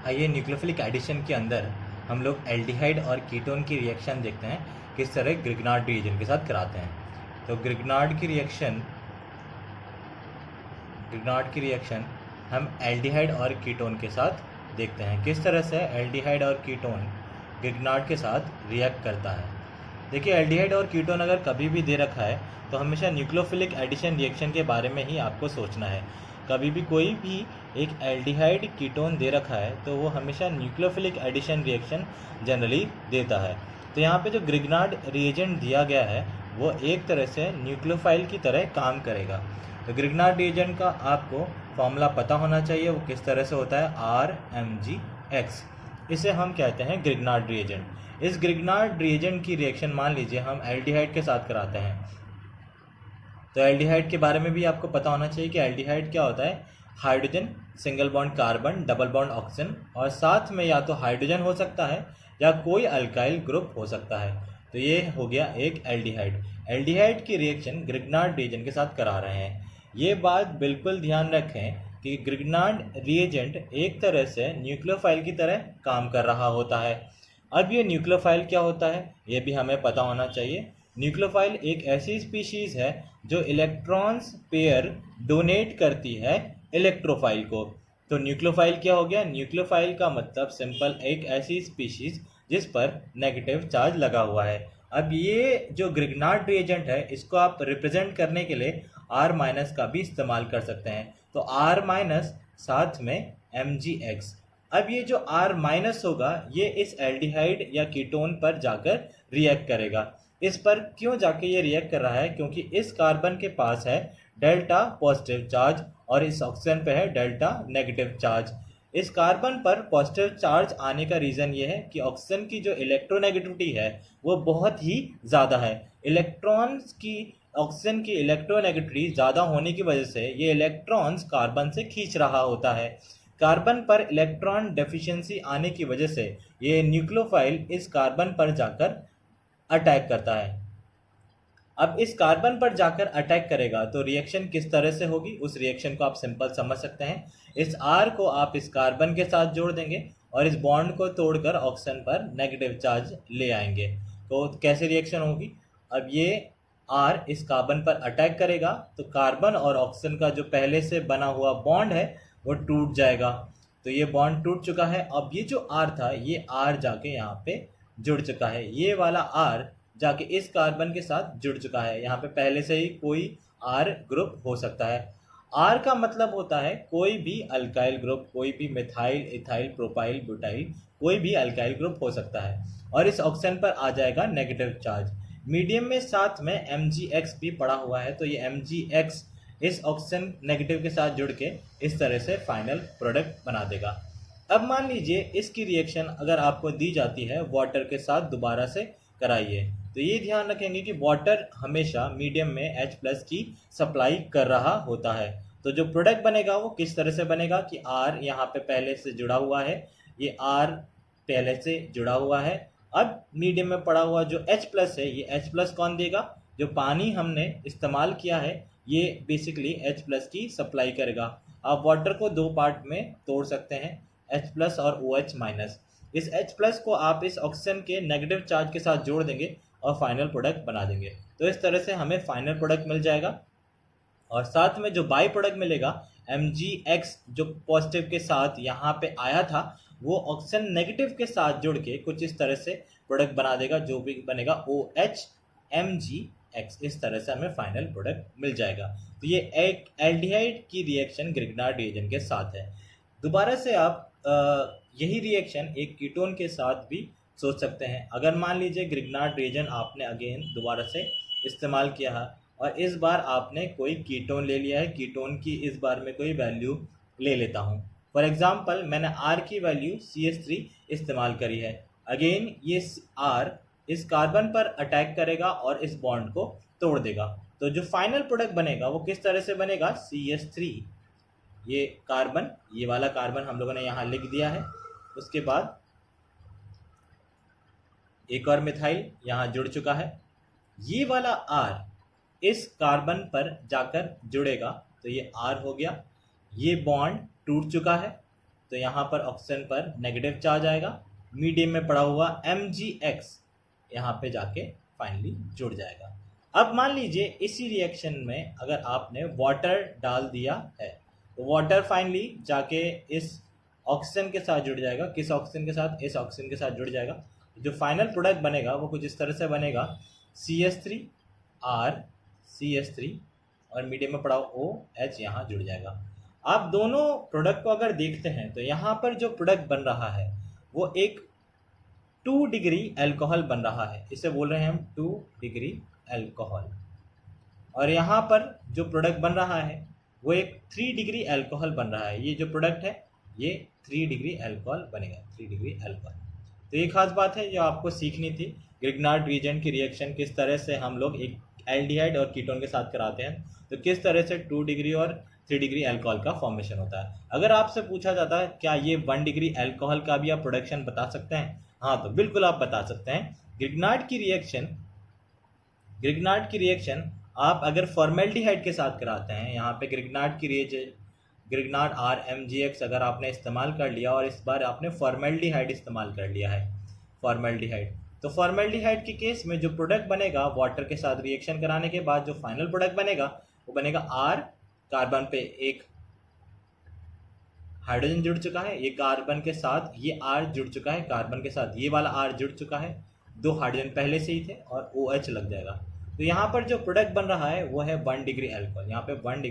आइए nucleophilic addition के अंदर हम लोग एल्डिहाइड और कीटोन की रिएक्शन देखते हैं किस तरह ग्रिग्नार्ड रिएजेंट के साथ कराते हैं। तो ग्रिग्नार्ड की रिएक्शन हम एल्डिहाइड और कीटोन के साथ देखते हैं किस तरह से एल्डिहाइड और कीटोन ग्रिग्नार्ड के साथ रिएक्ट करता है। देखिए, एल्डिहाइड और कीटोन अगर कभी भी दे रखा है तो हमेशा न्यूक्लियोफिलिक एडिशन रिएक्शन के बारे में ही आपको सोचना है। कभी भी कोई भी एक एल्डिहाइड कीटोन दे रखा है तो वो हमेशा न्यूक्लियोफिलिक एडिशन रिएक्शन जनरली देता है। तो यहाँ पे जो ग्रिग्नार्ड रिएजेंट दिया गया है वो एक तरह से न्यूक्लियोफाइल की तरह काम करेगा। तो ग्रिग्नार्ड रिएजेंट का आपको फॉर्मूला पता होना चाहिए, वो किस तरह से होता है, RMgX। इसे हम कहते हैं ग्रिग्नार्ड रिएजेंट। इस ग्रिग्नार्ड रिएजेंट की रिएक्शन मान लीजिए हम एल्डिहाइड के साथ कराते हैं। तो एल्डिहाइड के बारे में भी आपको पता होना चाहिए कि एल्डिहाइड क्या होता है, hydrogen, single bond carbon, double bond oxygen, और साथ में या तो हाइड्रोजन हो सकता है या कोई अल्काइल ग्रुप हो सकता है। तो ये हो गया एक एल्डिहाइड। एल्डिहाइड की रिएक्शन ग्रिग्नार्ड रिएजेंट के साथ करा रहे हैं। ये बात बिल्कुल ध्यान रखें कि ग्रिग्नार्ड रिएजेंट एक तरह से न्यूक्लियोफाइल की तरह काम कर रहा होता है। अब ये न्यूक्लियोफाइल क्या होता है ये भी हमें पता होना चाहिए। न्यूक्लियोफाइल एक ऐसी स्पीशीज है जो इलेक्ट्रॉन्स पेयर डोनेट करती है इलेक्ट्रोफाइल को। तो न्यूक्लियोफाइल क्या हो गया, न्यूक्लियोफाइल का मतलब सिंपल एक ऐसी स्पीशीज जिस पर नेगेटिव चार्ज लगा हुआ है। अब ये जो ग्रिग्नार्ड रिएजेंट है इसको आप रिप्रेजेंट करने के लिए R- का भी इस्तेमाल कर सकते हैं। तो R- साथ में Mgx। अब ये जो R- होगा ये इस एल्डिहाइड या कीटोन पर जाकर रिएक्ट करेगा। इस पर क्यों जाके ये रिएक्ट कर रहा है, क्योंकि इस कार्बन के पास है डेल्टा पॉजिटिव चार्ज और इस ऑक्सीजन पे है डेल्टा नेगेटिव चार्ज। इस कार्बन पर पॉजिटिव चार्ज आने का रीज़न ये है कि ऑक्सीजन की जो इलेक्ट्रोनेगेटिविटी है वो बहुत ही ज़्यादा है। इलेक्ट्रॉन्स की ऑक्सीजन की इलेक्ट्रोनेगेटिविटी ज़्यादा होने की वजह से ये इलेक्ट्रॉन्स कार्बन से खींच रहा होता है। कार्बन पर इलेक्ट्रॉन डेफिशिएंसी आने की वजह से ये न्यूक्लियोफाइल इस कार्बन पर जाकर अटैक करता है। अब इस कार्बन पर जाकर अटैक करेगा तो रिएक्शन किस तरह से होगी, उस रिएक्शन को आप सिंपल समझ सकते हैं। इस R को आप इस कार्बन के साथ जोड़ देंगे और इस बॉन्ड को तोड़कर ऑक्सीजन पर नेगेटिव चार्ज ले आएंगे। तो कैसे रिएक्शन होगी, अब ये R इस कार्बन पर अटैक करेगा तो कार्बन और ऑक्सीजन का जो पहले से बना हुआ बॉन्ड है वो टूट जाएगा। तो ये बॉन्ड टूट चुका है। अब ये जो R था ये R जाके यहाँ पे जुड़ चुका है, ये वाला R जाके इस कार्बन के साथ जुड़ चुका है। यहाँ पे पहले से ही कोई R ग्रुप हो सकता है। R का मतलब होता है कोई भी अल्काइल ग्रुप, कोई भी मिथाइल, इथाइल, प्रोपाइल, ब्यूटाइल, कोई भी अल्काइल ग्रुप हो सकता है। और इस ऑक्सीजन पर आ जाएगा नेगेटिव चार्ज। मीडियम में साथ में Mgx भी पड़ा हुआ है, तो ये Mgx इस ऑक्सीजन नेगेटिव के साथ जुड़ के इस तरह से फाइनल प्रोडक्ट बना देगा। अब मान लीजिए इसकी रिएक्शन अगर आपको दी जाती है वाटर के साथ दोबारा से कराइए, तो ये ध्यान रखेंगे कि वाटर हमेशा मीडियम में H+ की सप्लाई कर रहा होता है। तो जो प्रोडक्ट बनेगा वो किस तरह से बनेगा कि R यहाँ पे पहले से जुड़ा हुआ है, ये R पहले से जुड़ा हुआ है। अब मीडियम में पड़ा हुआ जो H+ है, ये H+ कौन देगा, जो पानी हमने इस्तेमाल किया है ये बेसिकली H+ की सप्लाई करेगा। आप वाटर को दो पार्ट में तोड़ सकते हैं, H+ और OH-। इस H+ को आप इस ऑक्सीजन के नेगेटिव चार्ज के साथ जोड़ देंगे और फाइनल प्रोडक्ट बना देंगे। तो इस तरह से हमें फाइनल प्रोडक्ट मिल जाएगा। और साथ में जो बाई प्रोडक्ट मिलेगा Mgx जो पॉजिटिव के साथ यहाँ पे आया था वो ऑक्सीजन नेगेटिव के साथ जुड़ के कुछ इस तरह से प्रोडक्ट बना देगा, जो भी बनेगा OH-Mgx। इस तरह से हमें फाइनल प्रोडक्ट मिल जाएगा। तो ये एक एल्डिहाइड की रिएक्शन ग्रिग्नार्ड रिएजेंट के साथ है। दोबारा से आप यही रिएक्शन एक कीटोन के साथ भी सोच सकते हैं। अगर मान लीजिए ग्रिग्नार्ड रिएजेंट आपने अगेन दोबारा से इस्तेमाल किया है और इस बार आपने कोई कीटोन ले लिया है, कीटोन की इस बार में कोई वैल्यू ले लेता हूँ। फॉर एग्जांपल मैंने R की वैल्यू CH3 इस्तेमाल करी है। अगेन ये R इस कार्बन पर अटैक करेगा और इस बॉन्ड को तोड़ देगा। तो जो फाइनल प्रोडक्ट बनेगा वो किस तरह से बनेगा, CH3, ये कार्बन, ये वाला कार्बन हम लोगों ने यहाँ लिख दिया है। उसके बाद एक और मिथाइल यहाँ जुड़ चुका है। ये वाला R इस कार्बन पर जाकर जुड़ेगा तो ये R हो गया। ये बॉन्ड टूट चुका है तो यहाँ पर ऑक्सीजन पर नेगेटिव चार्ज आएगा, मीडियम में पड़ा हुआ Mgx यहाँ पे जाके फाइनली जुड़ जाएगा। अब मान लीजिए इसी रिएक्शन में अगर आपने वाटर डाल दिया है तो वाटर फाइनली जाके इस ऑक्सीजन के साथ जुड़ जाएगा। किस ऑक्सीजन के साथ? इस ऑक्सीजन के साथ जुड़ जाएगा। जो फाइनल प्रोडक्ट बनेगा वो कुछ इस तरह से बनेगा, CH3R CH3 और मीडियम में पड़ा OH यहाँ जुड़ जाएगा। आप दोनों प्रोडक्ट को अगर देखते हैं तो यहाँ पर जो प्रोडक्ट बन रहा है वो एक 2 डिग्री अल्कोहल बन रहा है, इसे बोल रहे हैं हम 2 डिग्री अल्कोहल। और यहाँ पर जो प्रोडक्ट बन रहा है वो एक 3 डिग्री अल्कोहल बन रहा है। ये जो प्रोडक्ट है ये 3 डिग्री अल्कोहल बनेगा, 3 डिग्री अल्कोहल। तो ये खास बात है जो आपको सीखनी थी, ग्रिग्नार्ड रीएजेंट की रिएक्शन किस तरह से हम लोग एक एल्डिहाइड और कीटोन के साथ कराते हैं, तो किस तरह से 2 डिग्री और 3 डिग्री अल्कोहल का फॉर्मेशन होता है। अगर आपसे पूछा जाता है क्या ये 1 डिग्री अल्कोहल का भी आप प्रोडक्शन बता सकते हैं, हाँ तो बिल्कुल आप बता सकते हैं। ग्रिग्नार्ड की रिएक्शन आप अगर फॉर्मेल्डिहाइड के साथ कराते हैं, यहाँ पे ग्रिग्नार्ड RMgx अगर आपने इस्तेमाल कर लिया और इस बार आपने फॉर्मेल्डिहाइड इस्तेमाल कर लिया है, फॉर्मेल्डिहाइड, तो फॉर्मेल्डिहाइड के केस में जो प्रोडक्ट बनेगा वाटर के साथ रिएक्शन कराने के बाद जो फाइनल प्रोडक्ट बनेगा वो बनेगा R, कार्बन पे एक हाइड्रोजन जुड़ चुका है, ये कार्बन के साथ ये R जुड़ चुका है, कार्बन के साथ ये वाला R जुड़ चुका है, 2 हाइड्रोजन पहले से ही थे और OH लग जाएगा। तो यहाँ पर जो प्रोडक्ट बन रहा है वो है 1 डिग्री अल्कोहल। यहाँ पे 1 डिग्री